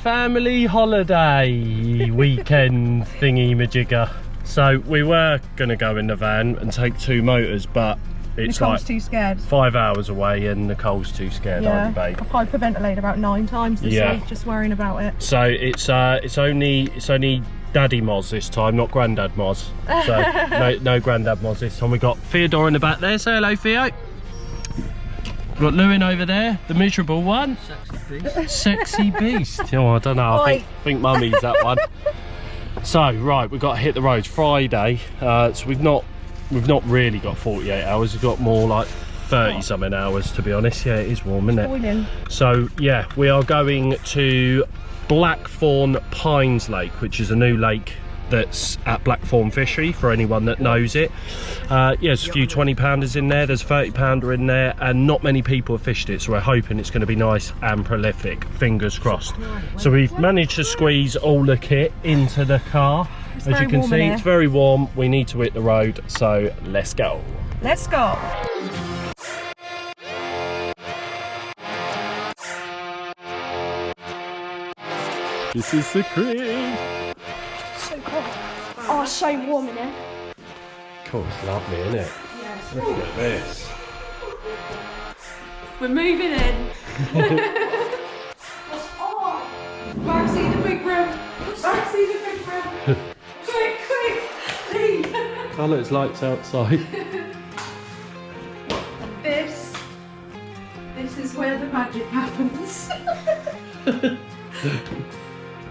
family holiday weekend thingy-majigger. So we were going to go in the van and take 2 motors, but it's Nicole's like too scared. 5 hours away and Nicole's too scared, aren't you, babe? I've hyperventilated about 9 times this week, just worrying about it. So it's only Daddy Moz this time, not Grandad Moz. So no Grandad Moz this time. We got Theodore in the back there. Say hello, Theo. We've got Lewin over there, the miserable one. Sexy beast. Sexy beast. Oh, I don't know. I think Mummy's that one. So right, we've got to hit the roads Friday. So we've not really got 48 hours. We've got more like 30 something hours, to be honest. Yeah, it is warm, isn't it? Boiling. So yeah, we are going to Blackthorn Pines Lake, which is a new lake that's at Blackthorn Fishery for anyone that knows it. Yeah, there's a few 20-pounders in there, there's a 30-pounder in there, and not many people have fished it, so we're hoping it's going to be nice and prolific, fingers crossed. So we've managed to squeeze all the kit into the car. As you can see, it's very warm. We need to hit the road, so let's go. Let's go. This is the crib. So cold. Oh, so warm in here. Cool, it's lovely, isn't it? Yes. Look at this. We're moving in. Back see the big room. Back see the big room. Quick, leave. Oh look, it's lights outside. This is where the magic happens.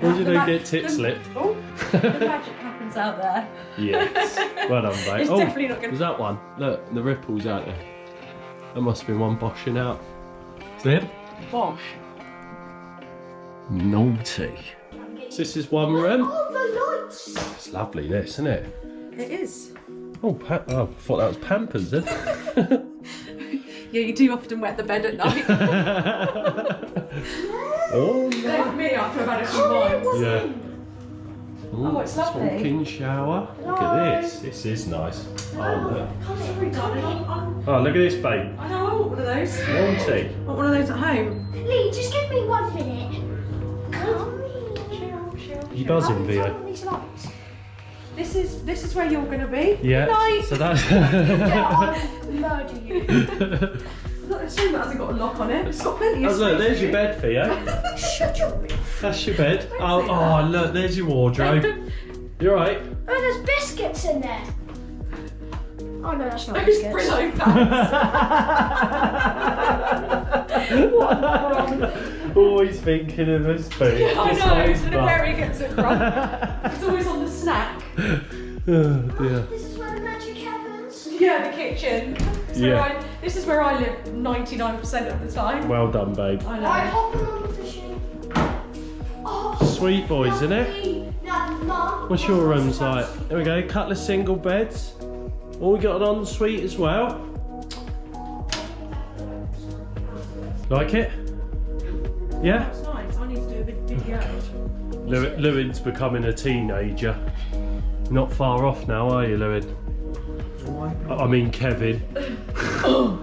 Where did I get tit slip? Oh, the magic happens out there. Yes. Well done, mate. It's definitely not going to... Was that one? Look, the ripples out there. There must have been one boshing out. Is it? Bosh. Naughty. So this is one room. Oh, the lights. It's lovely, this, isn't it? It is. Oh, I thought that was Pampers, then. Yeah, you do often wet the bed at night. Oh, Like me after I've had a few wines. yeah. Ooh, Oh, it's lovely. Walk-in shower. Look at this. This is nice. Oh, look. Oh, look at this, babe. I know, I want one of those. Naughty. I want one of those at home. Lee, just give me 1 minute. Come. Chill. You buzzing, Theo? These lights. This is where you're gonna be. Yeah. Night. So that's. I'll murder you. Look, it's true that hasn't got a lock on it. It's got plenty of Oh, look, space there's for your you. bed, Theo. Shut your mouth. That's your bed. Oh, look, there's your wardrobe. You alright? Oh, there's biscuits in there. Oh no, that's not Those biscuits. Brillo pants. Always thinking of his food. Yeah, I Just know, like so the that. berry gets it from. It's always on the snack. Oh dear. This is where the magic happens. Yeah, the kitchen. Yeah. This is where I live 99% of the time. Well done, babe. I Right, know. hopping on the fishing. Oh, Sweet boys, isn't it? lovely. Now, Mum, What's your room's like? There we go, a couple of single beds. Oh, we got an ensuite as well. Like it? Yeah? That's nice. I need to do a video. Lewin's becoming a teenager. Not far off now, are you, Lewin? I mean, Kevin. So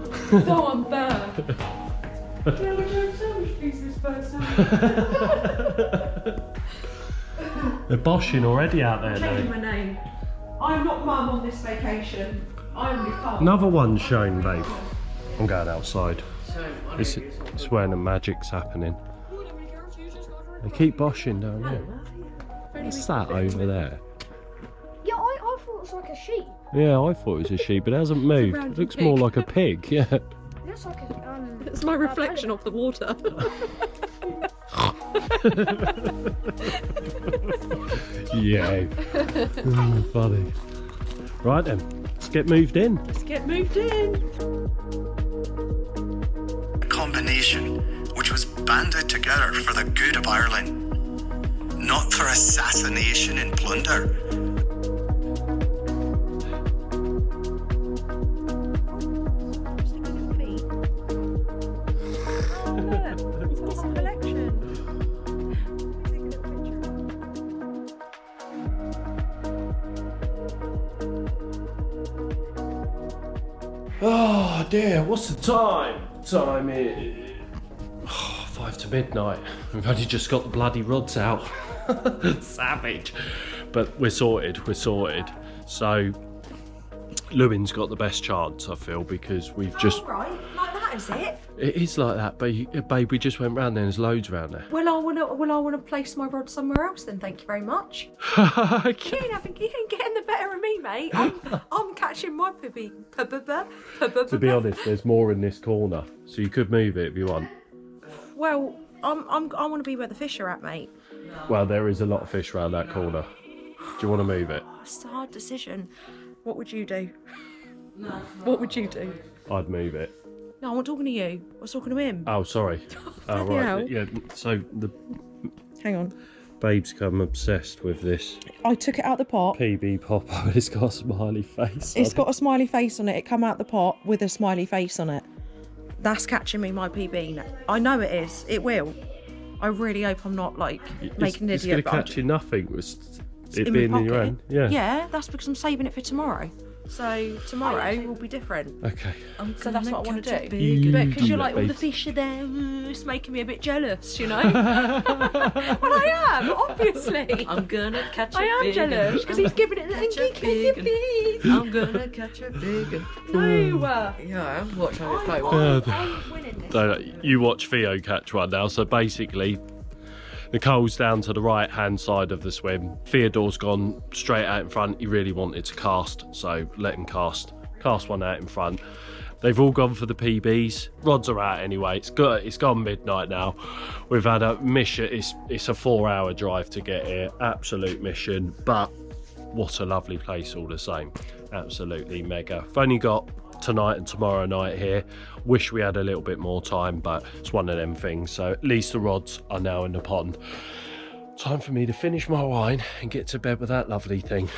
unfair. Yeah, we're doing sandwich pieces first time. They're boshing already out there, Changing though. my name. I'm not mum on this vacation. I'm Nicole. Another one shown, babe. I'm going outside. It's where the magic's happening. They keep boshing down there. What's that over there? Yeah, I thought it was like a sheep. Yeah, I thought it was a sheep, but it hasn't moved. It looks more like a pig, yeah. It looks like a It's my reflection off the water. Yeah. Oh, funny. Right then, let's get moved in. Let's get moved in. Combination which was banded together for the good of Ireland, not for assassination and plunder. Oh dear, what's the time? Time is 5 to midnight. We've only just got the bloody rods out. Savage. But we're sorted, So Lewin's got the best chance, I feel, because we've just... Right, like that is it? It is like that, babe, we just went round there and there's loads around there. Well, I wanna place my rod somewhere else then, thank you very much. Okay. You ain't getting the better of me, mate. I'm catching my pibby. To be honest, there's more in this corner, so you could move it if you want. Well, I want to be where the fish are at, mate. Well, there is a lot of fish around that corner. Do you want to move it? It's a hard decision. What would you do? What would you do? I'd move it. No, I'm not talking to you. I was talking to him. Oh, sorry. Oh, Bloody right. hell. Yeah, so the Hang on. babe's come obsessed with this I took it out the pot. PB popper. It's got a smiley face on It's got a smiley face on it. It come out the pot with a smiley face on it. That's catching me, my PB. Now. I know it is. It will. I really hope I'm not like making an It's idiot. going to catch you nothing with it in being my in your pocket. hand. Yeah. Yeah, that's because I'm saving it for tomorrow. So tomorrow will be different. Okay. So that's what I want to do. big- But because you're like, all Babe. the fish are there, it's making me a bit jealous, you know? Well, I am, obviously. I'm gonna catch a I am big jealous one. because he's giving it the Catch a inky, can you big please? I'm gonna catch a big one. No. Yeah, watch how we play one. I'm winning this. So you watch Theo catch one now. So basically, Nicole's down to the right hand side of the swim. Theodore's gone straight out in front. He really wanted to cast, so let him cast one out in front. They've all gone for the PBs. Rods are out anyway. It's gone midnight now. We've had a mission. It's a 4-hour drive to get here. Absolute mission, but what a lovely place all the same. Absolutely mega. I've only got tonight and tomorrow night here. Wish we had a little bit more time, but it's one of them things. So at least the rods are now in the pond. Time for me to finish my wine and get to bed with that lovely thing.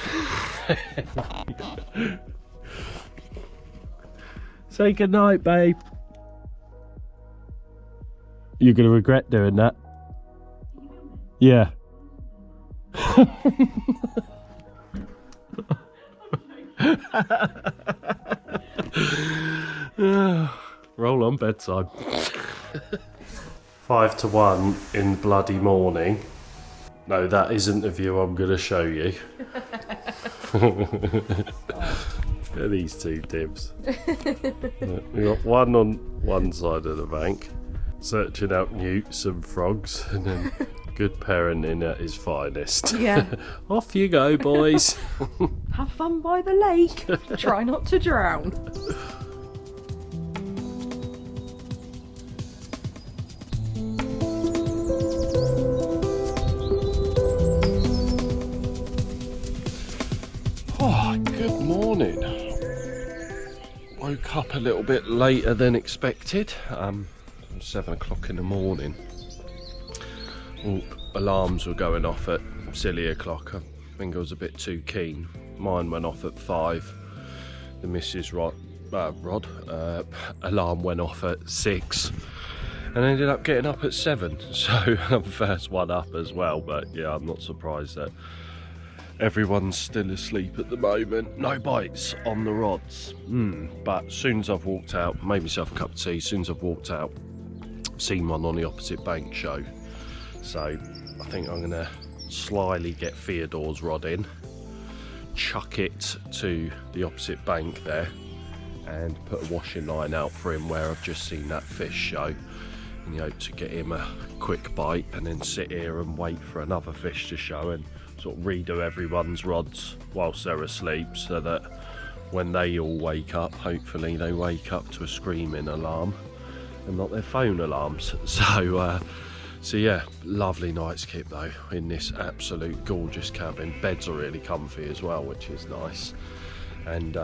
Say goodnight, babe. You're gonna regret doing that. Yeah. Roll on bedtime. 5 to 1 in the bloody morning. No, that isn't the view I'm going to show you. Look at these two dibs. We've got one on one side of the bank, searching out newts and frogs, and then good parenting at his finest. Yeah. Off you go, boys. Have fun by the lake. Try not to drown. Oh, good morning. Woke up a little bit later than expected. 7 o'clock in the morning. All alarms were going off at silly o'clock. I think I was a bit too keen. Mine went off at 5. The missus' alarm went off at 6. And ended up getting up at 7. So I'm first one up as well. But yeah, I'm not surprised that everyone's still asleep at the moment. No bites on the rods. But as soon as I've walked out, made myself a cup of tea. As soon as I've walked out, seen one on the opposite bank show. So I think I'm going to slyly get Theodore's rod in, chuck it to the opposite bank there, and put a washing line out for him where I've just seen that fish show, in the hope to get him a quick bite, and then sit here and wait for another fish to show and sort of redo everyone's rods whilst they're asleep, so that when they all wake up, hopefully they wake up to a screaming alarm and not their phone alarms. So yeah, lovely night's keep though in this absolute gorgeous cabin. Beds are really comfy as well, which is nice. And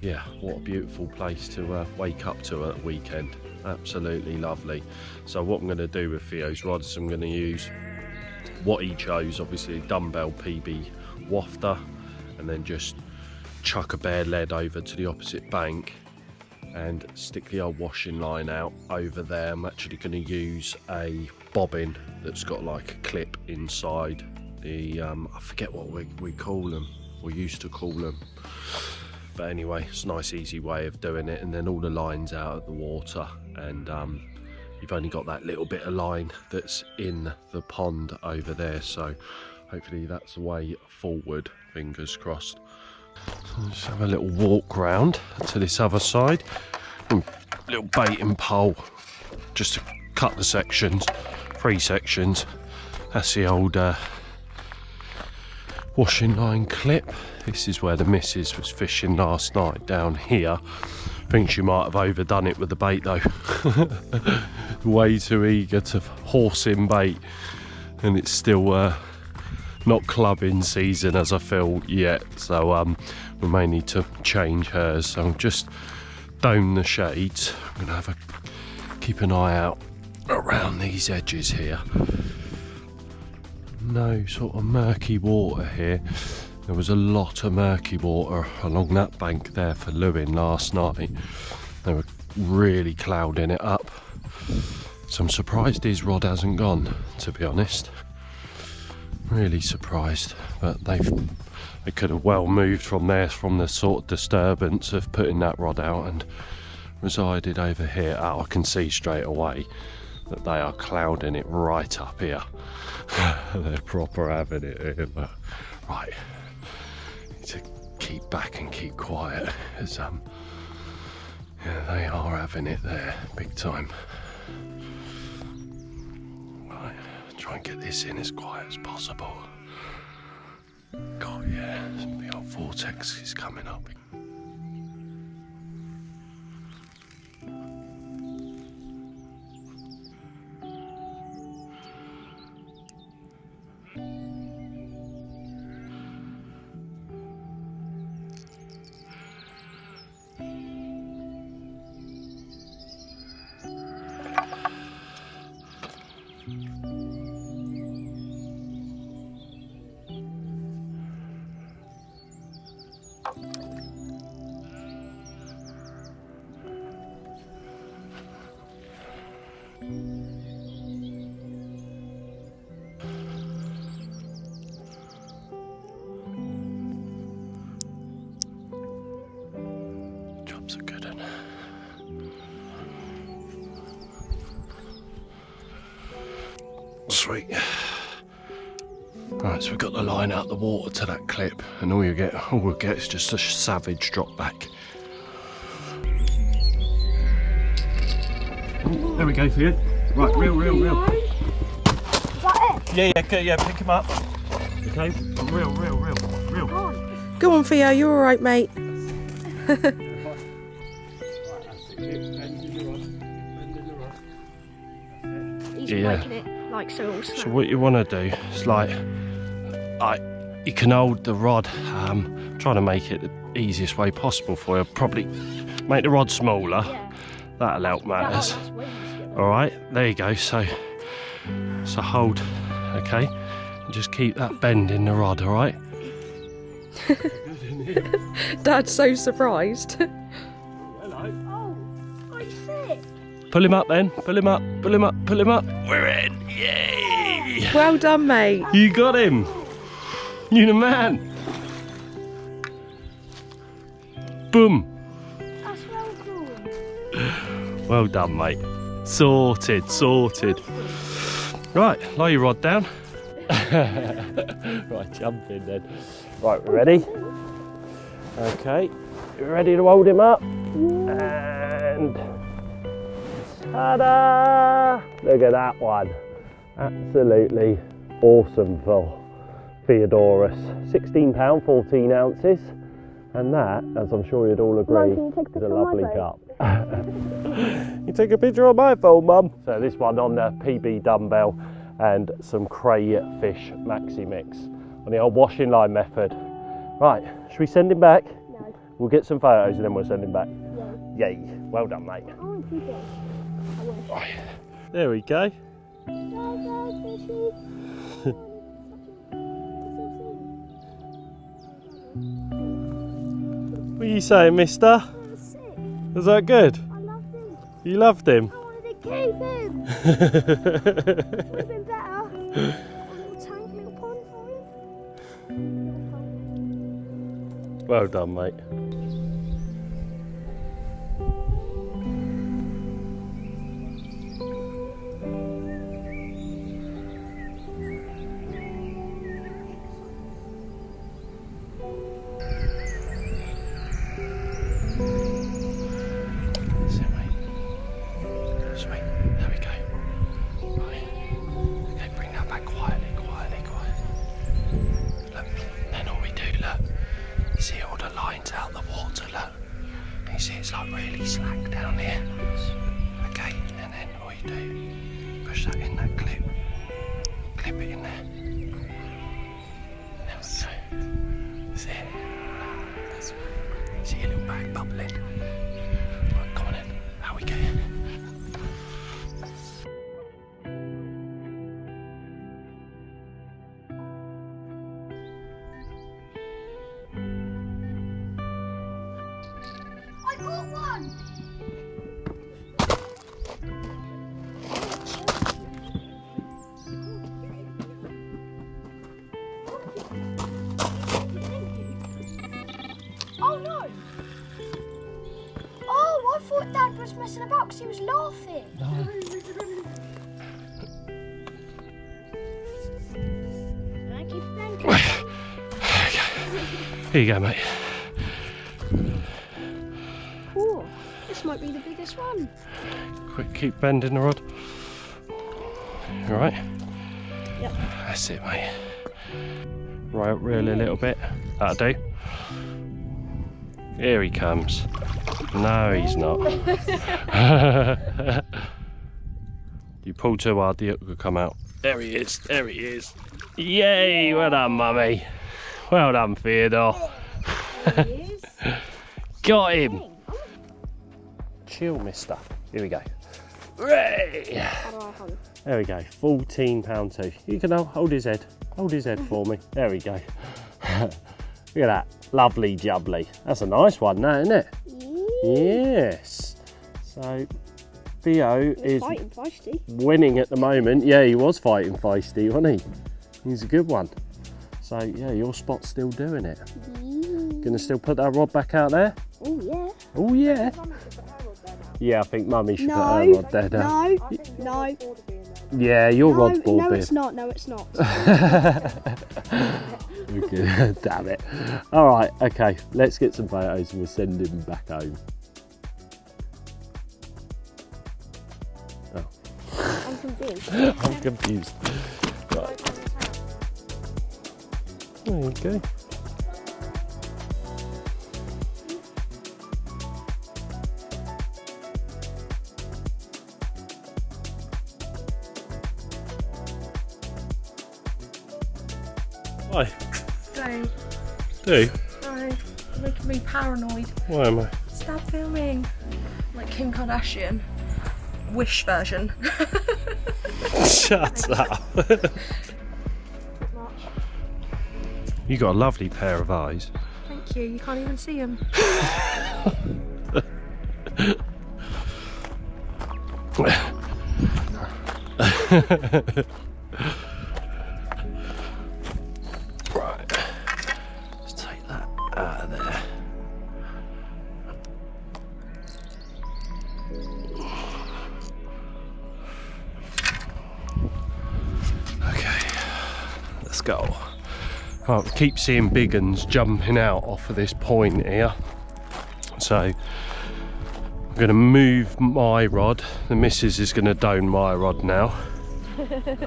yeah, what a beautiful place to wake up to at a weekend. Absolutely lovely. So what I'm going to do with Theo's rods, I'm going to use what he chose, obviously a dumbbell PB wafter, and then just chuck a bare lead over to the opposite bank and stick the old washing line out over there. I'm actually going to use a bobbin that's got like a clip inside the I forget what we call them, we used to call them, but anyway, it's a nice easy way of doing it. And then all the lines out of the water, and you've only got that little bit of line that's in the pond over there, so hopefully that's the way forward, fingers crossed. So let's have a little walk round to this other side. Little baiting pole just to cut the sections, 3 sections. That's the old washing line clip. This is where the missus was fishing last night, down here. I think she might have overdone it with the bait though. Way too eager to horse in bait, and it's still not clubbing season as I feel yet, so we may need to change hers. So I'm just down the shades. I'm gonna have a keep an eye out around these edges here. No sort of murky water here. There was a lot of murky water along that bank there for Lewin last night. They were really clouding it up. So I'm surprised his rod hasn't gone, to be honest. Really surprised, but they could have well moved from there, from the sort of disturbance of putting that rod out, and resided over here. I can see straight away that they are clouding it right up here. They're proper having it here, but right, need to keep back and keep quiet, because yeah, they are having it there big time. Right, try and get this in as quiet as possible. God, yeah, the old vortex is coming up. Job's a good one. Sweet. Right, so we've got the line out the water to that clip, and all we'll get is just a savage drop back. There we go for you. Right, reel. Is that it? Yeah, pick him up. Okay, reel. Go on, Theo, you're all right, mate. He's Yeah. making it like so all So snap. what you want to do is you can hold the rod, trying to make it the easiest way possible for you. Probably make the rod smaller. Yeah. That'll help matters. That's way easier. All right, there you go. So hold, okay, and just keep that bend in the rod. All right. Dad's so surprised. Oh, I see. Pull him up then. Pull him up. We're in. Yay! Well done, mate. You got him. You the man. Boom. That's well cool. Well done, mate. Sorted. Right, lower your rod down. Right, jump in then. Right, we're ready? Okay, you ready to hold him up? And ta-da! Look at that one. Absolutely awesome for Theodorus. £16, 14 ounces. And that, as I'm sure you'd all agree, Mum, can you take a is a picture of my lovely boat? cup. You take a picture of my phone, Mum. So this one on the PB dumbbell and some crayfish maxi mix on the old washing line method. Right, should we send him back? No. We'll get some photos and then we'll send him back. Yeah. Yay, well done, mate. I want to keep it. I wish. Right. There we go. What are you saying, mister? Was that good? I loved him. You loved him? I wanted to keep him. Would have been better. A little tank, little pond for him. Well done, mate. Sweet. There we go. Right. Okay, bring that back quietly. Look, then all we do, look. You see all the lines out the water, look. You see it's like really slack down here. Okay, and then all you do, push that in that clip. Clip it in there. There we go. See it? See your little bag bubbling. Right, come on in. How we going? I caught one! Oh no! Oh, I thought Dad was messing about because he was laughing. Thank you. Here you go, mate. Cool. This might be the biggest one. Quick, keep bending the rod. All right? Yep. That's it, mate. Right up really a little bit. That'll do. Here he comes. No, he's not. You pull too hard, the hook will come out. There he is. There he is. Yay! Well done, mummy. Well done, Theodore. There he is. Got him. Chill, mister. Here we go. Hooray! How do I hold? There we go. 14 pound tooth. You can hold his head. Hold his head for me. There we go. Look at that. Lovely jubbly. That's a nice one, that, isn't it? Yes. So Theo is Fighting feisty. winning at the moment. Yeah, he was fighting feisty, wasn't he? He's a good one. So yeah, your spot's still doing it. Gonna still put that rod back out there? Oh yeah. Oh yeah. Yeah, I think mummy should put her rod there now. No. Yeah, your rod's board No, beard. it's not. No, it's not. Okay, damn it. Alright, okay, let's get some photos and we'll send him back home. Oh. I'm confused. I'm confused. Right. There you go. Why? Do? No, you're making me paranoid. Why am I? Stop filming. Like Kim Kardashian. Wish version. Shut up. You got a lovely pair of eyes. Thank you, you can't even see them. Right, let's take that out of there. Okay, let's go. Right, we keep seeing big uns jumping out off of this point here. So I'm going to move my rod. The missus is going to done my rod now.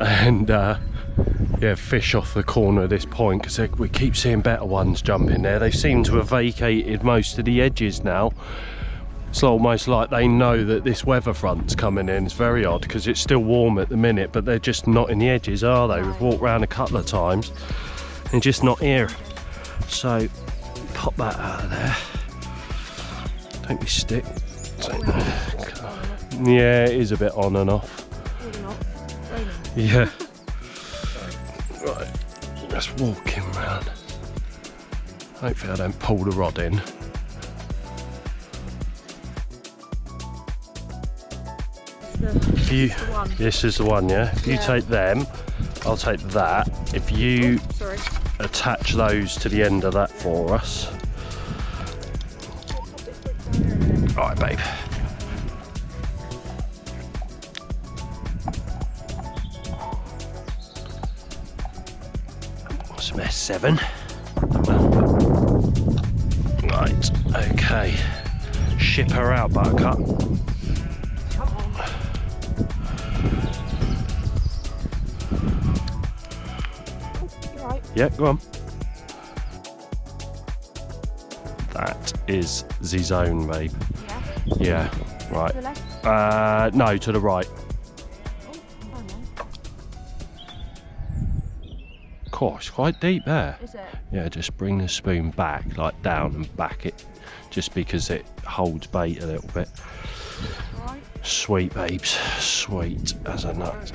And yeah, fish off the corner of this point because we keep seeing better ones jumping there. They seem to have vacated most of the edges now. It's almost like they know that this weather front's coming in. It's very odd because it's still warm at the minute, but they're just not in the edges, are they? We've walked around a couple of times and just not here. So pop that out of there. Don't be stick. Yeah, it is a bit on and off. Yeah. Right, let's walk him round. Hopefully I don't pull the rod in. If you, this is the one, yeah? If you take them, I'll take that. If you attach those to the end of that for us. Right, babe. Some S7. ship her out, Buttercup. Right. Yeah, go on. That is the zone, babe. Yeah. Yeah, right. To the left. No, to the right. Gosh, quite deep there. Is it? Yeah, just bring the spoon back, like down and back it, just because it holds bait a little bit. Right. Sweet, babes, sweet as a nut.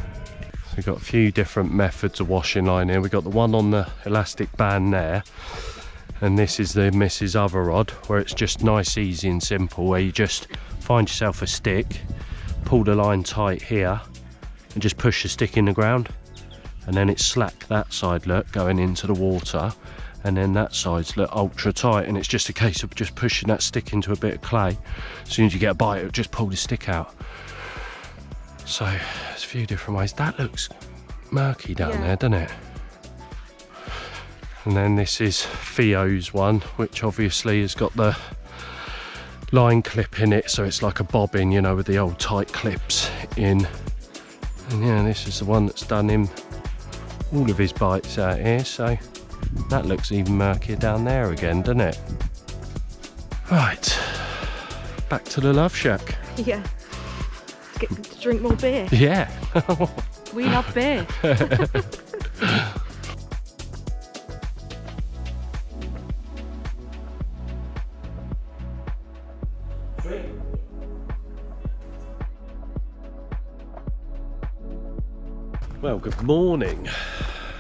We've got a few different methods of washing line here. We've got the one on the elastic band there, and this is the Mrs. Other Rod, where it's just nice, easy and simple, where you just find yourself a stick, pull the line tight here, and just push the stick in the ground. And then it's slack that side, look, going into the water, and then that side's look ultra tight, and it's just a case of just pushing that stick into a bit of clay. As soon as you get a bite, it'll just pull the stick out. So there's a few different ways. That looks murky down there, doesn't it? And then this is Theo's one, which obviously has got the line clip in it, so it's like a bobbin, you know, with the old tight clips in. And yeah, this is the one that's done him all of his bites out here, so that looks even murkier down there again, doesn't it? Right, back to the love shack. Yeah. Get to drink more beer. Yeah. We love beer. Well, good morning.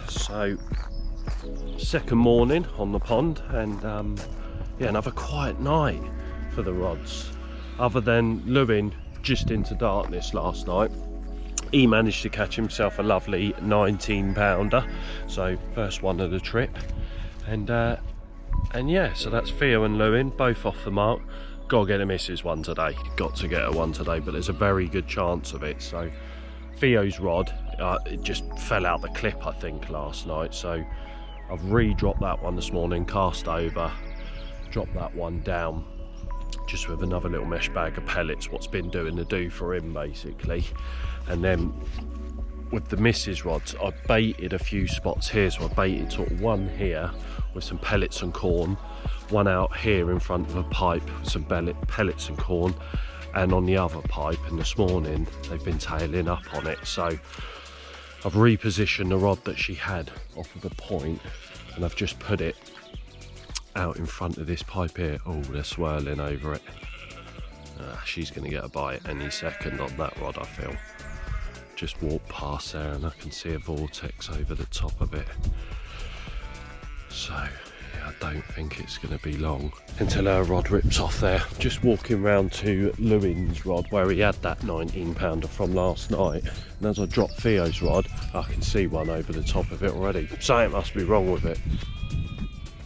So, second morning on the pond, and yeah, another quiet night for the rods. Other than Lewin just into darkness last night, he managed to catch himself a lovely 19-pounder, so first one of the trip. And yeah, so that's Theo and Lewin, both off the mark. Gotta get a missus one today. Got to get a one today, but there's a very good chance of it. So Theo's rod, it just fell out the clip, I think, last night, so I've re-dropped that one this morning, cast over, dropped that one down just with another little mesh bag of pellets, what's been doing the do for him basically. And then with the missus rods, I baited a few spots here, so I baited sort of one here with some pellets and corn, one out here in front of a pipe with some pellets and corn, and on the other pipe. And this morning they've been tailing up on it, so I've repositioned the rod that she had off of the point, and I've just put it out in front of this pipe here. Oh, they're swirling over it. She's going to get a bite any second on that rod, I feel. Just walk past there and I can see a vortex over the top of it. So yeah, I don't think it's going to be long until her rod rips off there. Just walking round to Lewin's rod where he had that 19-pounder from last night, and as I drop Theo's rod, I can see one over the top of it already. Something must be wrong with it.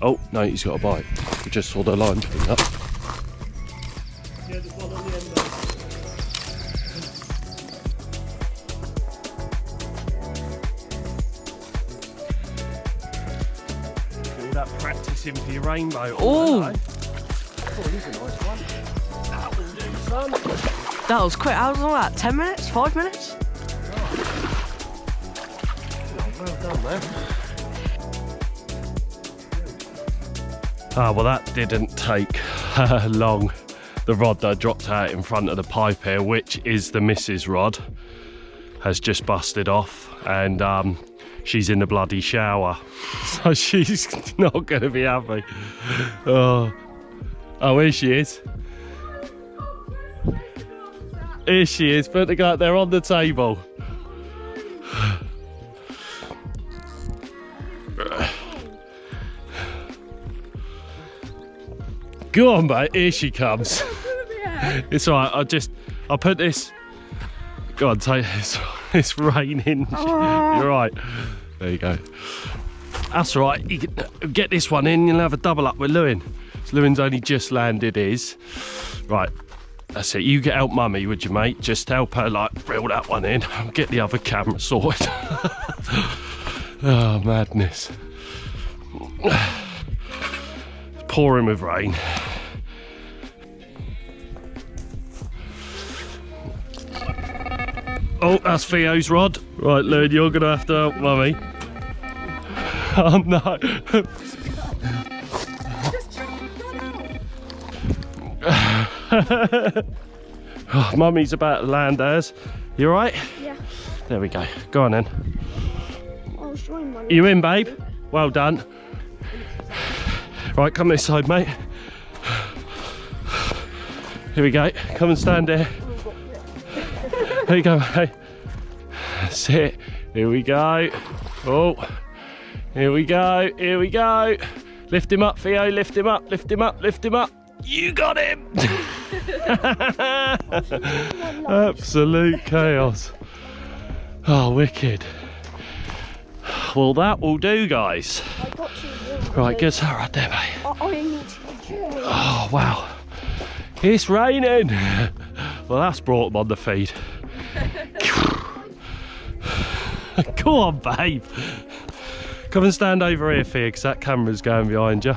Oh no, he's got a bite. We just saw the line picking up. Yeah, there's one on the end there. All that practicing for your rainbow. Oh, he's a nice one. That will do, son. that was quick. How was all that? 10 minutes? 5 minutes? Well done, man. Ah, well, that didn't take long. The rod that I dropped out in front of the pipe here, which is the missus rod, has just busted off, and she's in the bloody shower, so she's not going to be happy. Oh, here she is. Here she is. Put the guy there on the table. Go on, mate, here she comes. It's all right, I'll put this. Go on, take this. It's raining. You're right. There you go. That's all right, you can get this one in, you'll have a double up with Lewin. So Lewin's only just landed his. Right, that's it. You get out mummy, would you, mate? Just help her, like, reel that one in. Get the other camera sorted. Oh, madness. Pouring with rain. Oh, that's Theo's rod. Right, Lewin, you're going to have to help Mummy. Oh, no. Oh, Mummy's about to land ours. You all right? Yeah. There we go. Go on then. I was trying my You in, babe? Well done. Right, come this side, mate. Here we go. Come and stand here. There you go, mate. That's it. Here we go. Oh, here we go. Here we go. Lift him up, Theo. Lift him up. Lift him up. Lift him up. You got him. Absolute chaos. Oh, wicked. Well, that will do, guys. I got you. Right, get her right there, mate. I need to do it. Oh, wow. It's raining. Well, that's brought them on the feed. Go on, babe. Come and stand over here, Thea, because that camera's going behind you.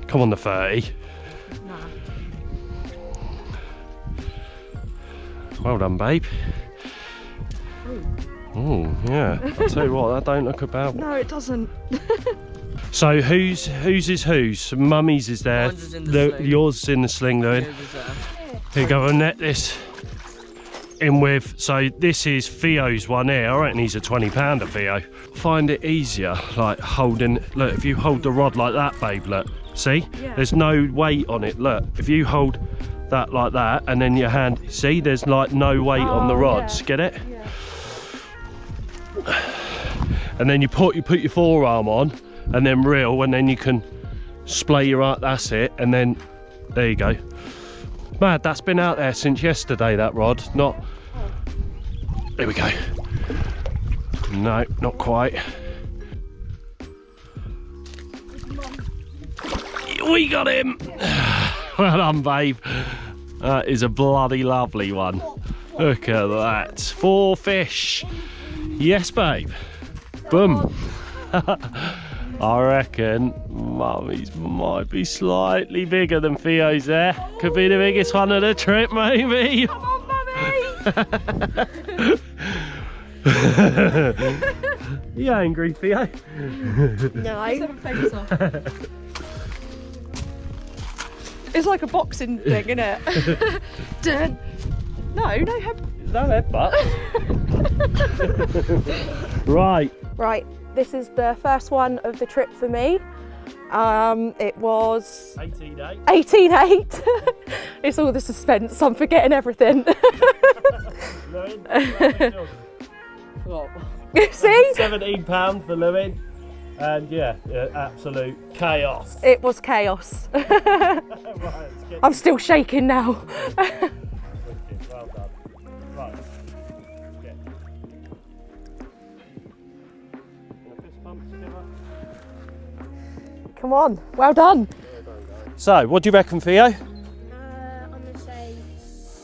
Come on, the 30. Well done, babe. Oh, yeah. I'll tell you what, that don't look about. No, it doesn't. So whose is whose? Mummy's is there. Mine's is in the sling. Yours is in the sling, Lewin. Here you go, I'll net this in with. So this is Theo's one here. I reckon he's a 20-pounder, Theo. Find it easier, like holding. Look, if you hold the rod like that, babe. Look, see? Yeah. There's no weight on it. Look, if you hold that like that, and then your hand. See, there's like no weight on the rods. Yeah. Get it? Yeah. And then you put your forearm on, and then reel, and then you can splay your arm. That's it. And then there you go. Mad, that's been out there since yesterday, that rod. Not. There we go. No, not quite. We got him. Well done, babe. That is a bloody lovely one. Look at that. 4 fish. Yes, babe. Boom. I reckon Mummy's might be slightly bigger than Theo's there. Could be the biggest one of the trip, maybe. Come on, Mummy! You angry, Theo? No. It's like a boxing thing, isn't it? Dun. No head. No headbutt. Right. Right, this is the first one of the trip for me. It was 18.8. 18.8. It's all the suspense, I'm forgetting everything. See? £17 for Lewin. And yeah, absolute chaos. It was chaos. Right, let's get I'm still shaking now. wicked. Well done. Right. Yeah. Fist pump together. Come on, well done. So, what do you reckon, Theo? I'm gonna say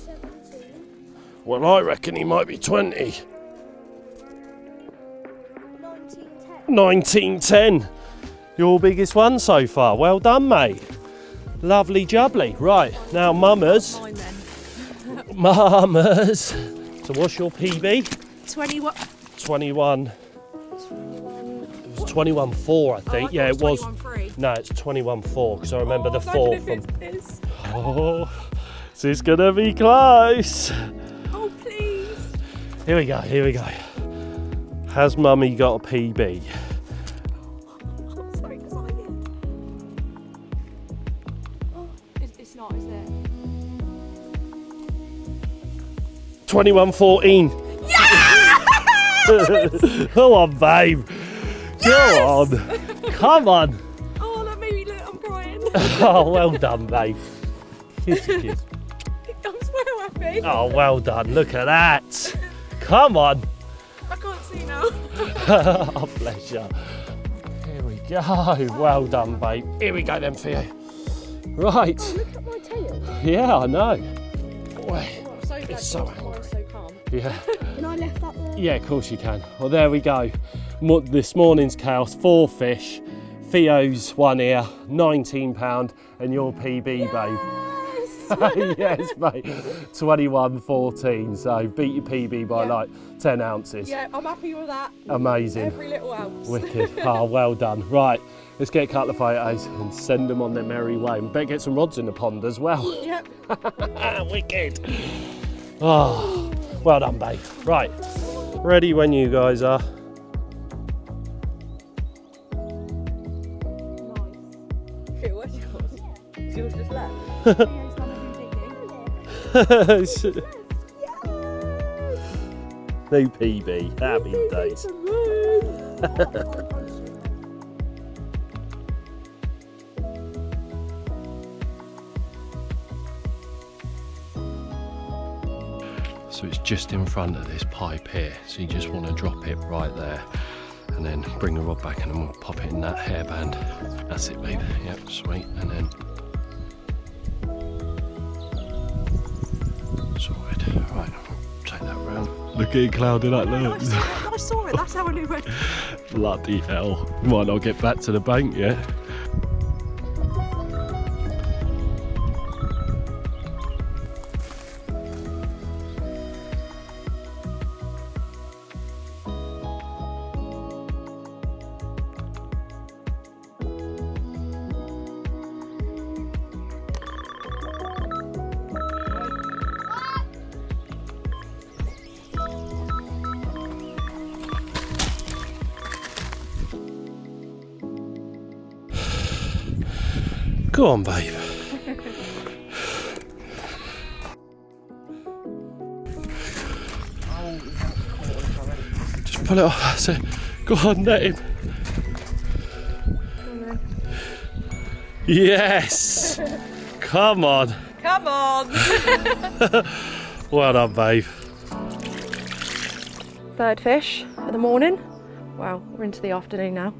17. Well, I reckon he might be 20. 1910. 1910. Your biggest one so far. Well done, mate. Lovely jubbly. Right, now Mummers. Mummers. So what's your PB? 21. 21. It was 21.4, I think. Yeah, it was. 21.3. No, it's 21.4 because I remember the 4 Imagine if from. it is. Oh, this is gonna be close. Oh, please. Here we go. Here we go. Has Mummy got a PB? I'm so excited. Oh, it's not, is it? 21.14. Come on, babe. Go on. Come on. Oh, look, maybe look, I'm crying. Oh, well done, babe. Kiss, kiss. I'm so happy. Oh, well done. Look at that. Come on. I can't see now. Oh, bless you. Here we go. Well done, babe. Here we go then, Theo. Right. Oh, look at my tail. Yeah, I know. Boy. I'm so glad It's so you're angry. so calm. Yeah. Can I left that there? Yeah, of course you can. Well, there we go. This morning's chaos, 4 fish. Theo's one here, £19, and your PB, babe. Yes. Yes, mate. 21.14. So beat your PB by like 10 ounces. Yeah, I'm happy with that. Amazing. Every little ounce. Wicked. Oh, well done. Right, let's get a couple of photos and send them on their merry way. We better get some rods in the pond as well. Yep. Wicked. Oh, well done, babe. Right, ready when you guys are. Okay, what's yours? Is yours just left? New PB. Happy days. So it's just in front of this pipe here, so you just want to drop it right there and then bring the rod back and then we'll pop it in that hairband. That's it, babe. Yep, sweet. And then sorted. Right, take that round. Look at it clouded up, look. I saw it, that's how I knew it. Bloody hell. Might not get back to the bank yet. Go on, babe. Just pull it off, that's it. Go on, net him. Yes! Come on. Come on. Well done, babe. Third fish of the morning. Wow, we're into the afternoon now.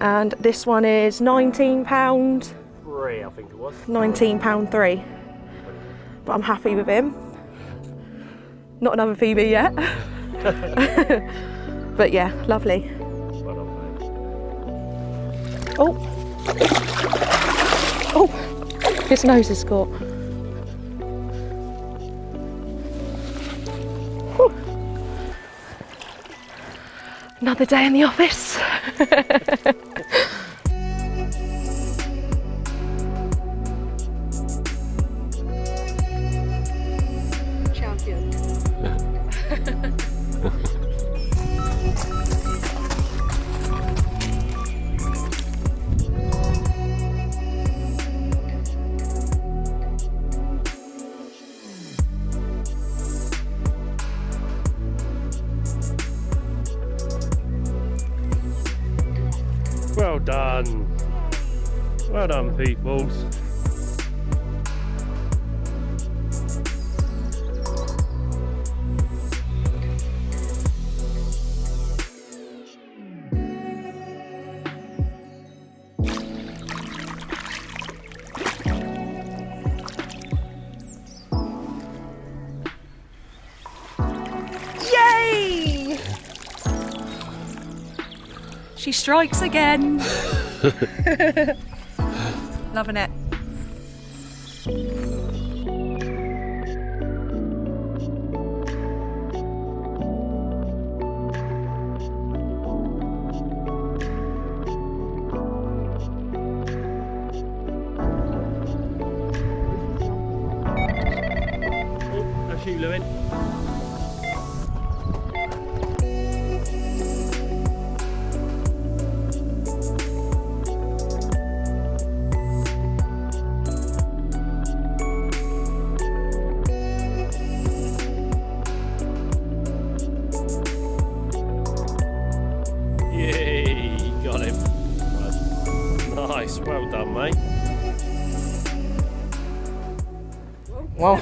And this one is £19. Three, I think it was. £19.3. But I'm happy with him. Not another PB yet. But yeah, lovely. Well done, babe. Oh. Oh, his nose is caught. Whew. Another day in the office. Champion. Well done. Well done, peoples. Yay! She strikes again. Loving it. Oh, that's you, Lewin. Yay, got him. Nice, well done, mate. Well,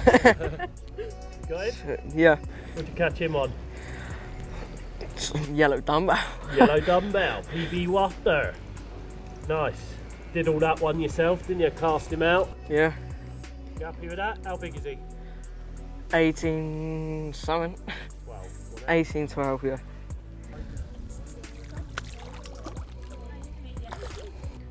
Got him? yeah, What'd you catch him on? yellow dumbbell. Yellow dumbbell, PB wafter. Nice. Did all that one yourself, didn't you? Cast him out. Yeah, You happy with that? How big is he? 18 something. 12. 18, 12, yeah.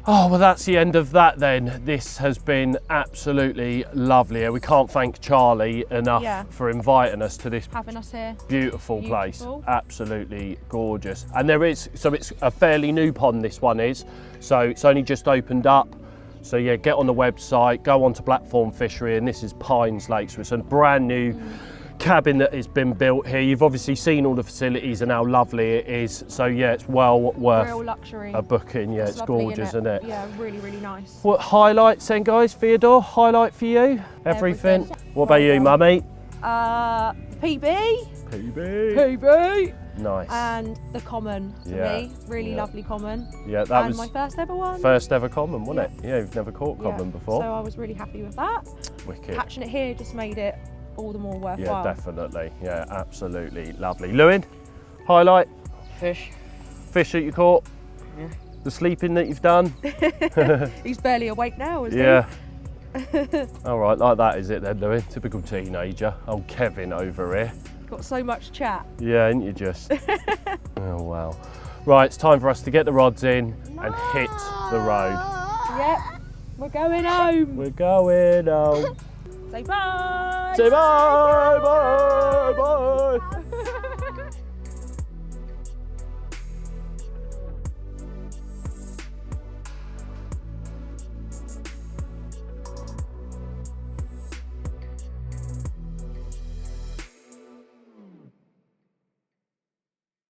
Oh, well, that's the end of that then. This has been absolutely lovely. We can't thank Charlie enough for inviting us to this Having us here. beautiful place. Beautiful. Absolutely gorgeous. And there is, so it's a fairly new pond, this one is. So it's only just opened up. So yeah, get on the website, go on to Blackthorn Fishery, and this is Pines Lake. So it's a brand new cabin that has been built here. You've obviously seen all the facilities and how lovely it is. So yeah, it's well worth Real luxury. a booking. Yeah, it's lovely, gorgeous, isn't it? Yeah, really, really nice. What highlights then, guys? Theodore, highlight for you? Everything. What about you, mummy? PB. PB. Nice. And the common for me. Really lovely common. Yeah, that was my first ever one. first ever common, wasn't it? Yeah, you've never caught common before. So I was really happy with that. Wicked. Catching it here just made it all the more worthwhile. Yeah, definitely. Yeah, absolutely lovely. Lewin, highlight? Fish. Fish that you caught? Yeah. The sleeping that you've done? He's barely awake now, isn't Yeah. All right, like that is it then, Lewin? Typical teenager. Old Kevin over here. he? Got so much chat. Yeah, ain't you just? Oh, wow. Right, it's time for us to get the rods in and hit the road. Yep. We're going home. We're going home. Say bye. Say bye, bye, bye.